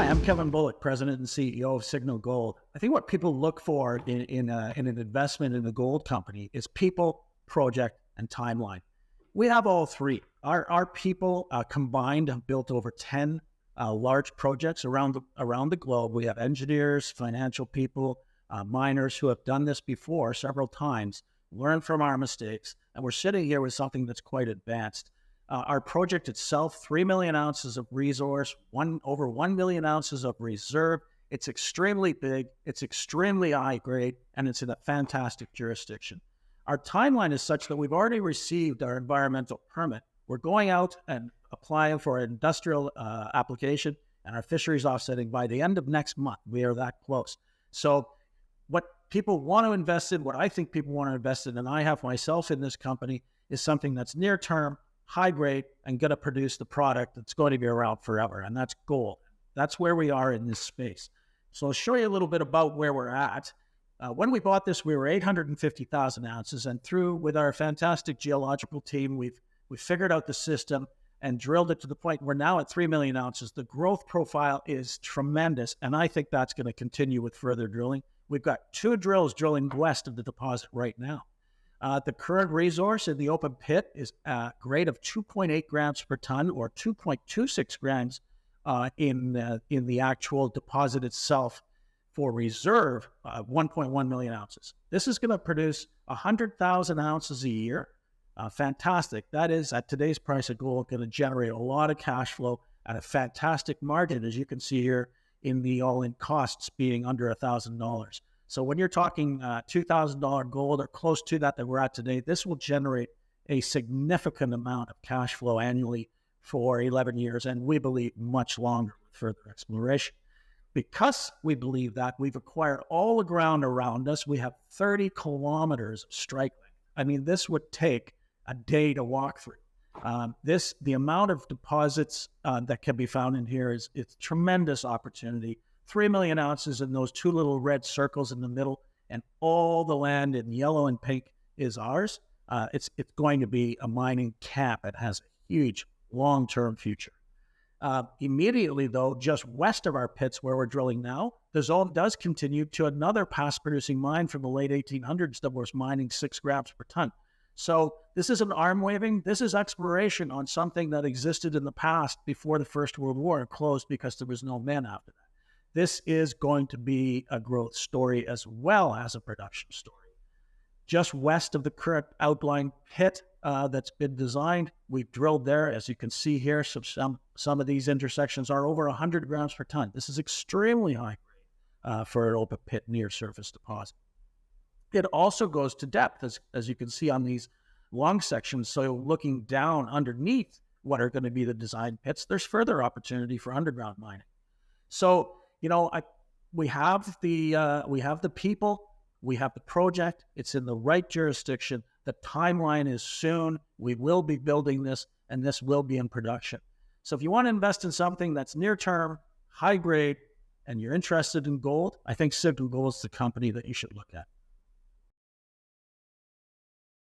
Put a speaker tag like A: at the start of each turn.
A: Hi, I'm Kevin Bullock, President and CEO of Signal Gold. I think what people look for in an investment in a gold company is people, project, and timeline. We have all three. Our people combined have built over 10 large projects around the globe. We have engineers, financial people, miners who have done this before several times, learned from our mistakes, and we're sitting here with something that's quite advanced. Our project itself, 3 million ounces of resource, over 1 million ounces of reserve. It's extremely big, it's extremely high grade, and it's in a fantastic jurisdiction. Our timeline is such that we've already received our environmental permit. We're going out and applying for an industrial application and our fisheries offsetting by the end of next month. We are that close. So what people want to invest in, what I think people want to invest in, and I have myself in this company, is something that's near term, high grade, and going to produce the product that's going to be around forever, and that's gold. That's where we are in this space. So I'll show you a little bit about where we're at. When we bought this, we were 850,000 ounces, and through with our fantastic geological team, we figured out the system and drilled it to the point we're now at 3 million ounces. The growth profile is tremendous, and I think that's going to continue with further drilling. We've got 2 drills drilling west of the deposit right now. The current resource in the open pit is a grade of 2.8 grams per ton, or 2.26 grams in the actual deposit itself. For reserve, 1.1 million ounces. This is going to produce 100,000 ounces a year. Fantastic. That is, at today's price of gold, going to generate a lot of cash flow at a fantastic margin, as you can see here in the all-in costs being under $1,000. So when you're talking $2,000 gold or close to that we're at today, this will generate a significant amount of cash flow annually for 11 years, and we believe much longer with further exploration. Because we believe that, we've acquired all the ground around us. We have 30 kilometers of strike length. I mean, this would take a day to walk through. The amount of deposits that can be found in here it's tremendous opportunity. 3 million ounces in those 2 little red circles in the middle, and all the land in yellow and pink is ours. It's going to be a mining camp. It has a huge long-term future. Immediately, though, just west of our pits where we're drilling now, the zone does continue to another past-producing mine from the late 1800s that was mining 6 grams per ton. So this isn't arm waving. This is exploration on something that existed in the past before the First World War and closed because there was no men after that. This is going to be a growth story as well as a production story. Just west of the current outline pit that's been designed, we've drilled there. As you can see here, some of these intersections are over 100 grams per ton. This is extremely high grade for an open pit near surface deposit. It also goes to depth, as you can see on these long sections. So looking down underneath what are going to be the design pits, there's further opportunity for underground mining. So, we have the people, we have the project, it's in the right jurisdiction, the timeline is soon, we will be building this, and this will be in production. So if you want to invest in something that's near term, high grade, and you're interested in gold, I think Signal Gold is the company that you should look at.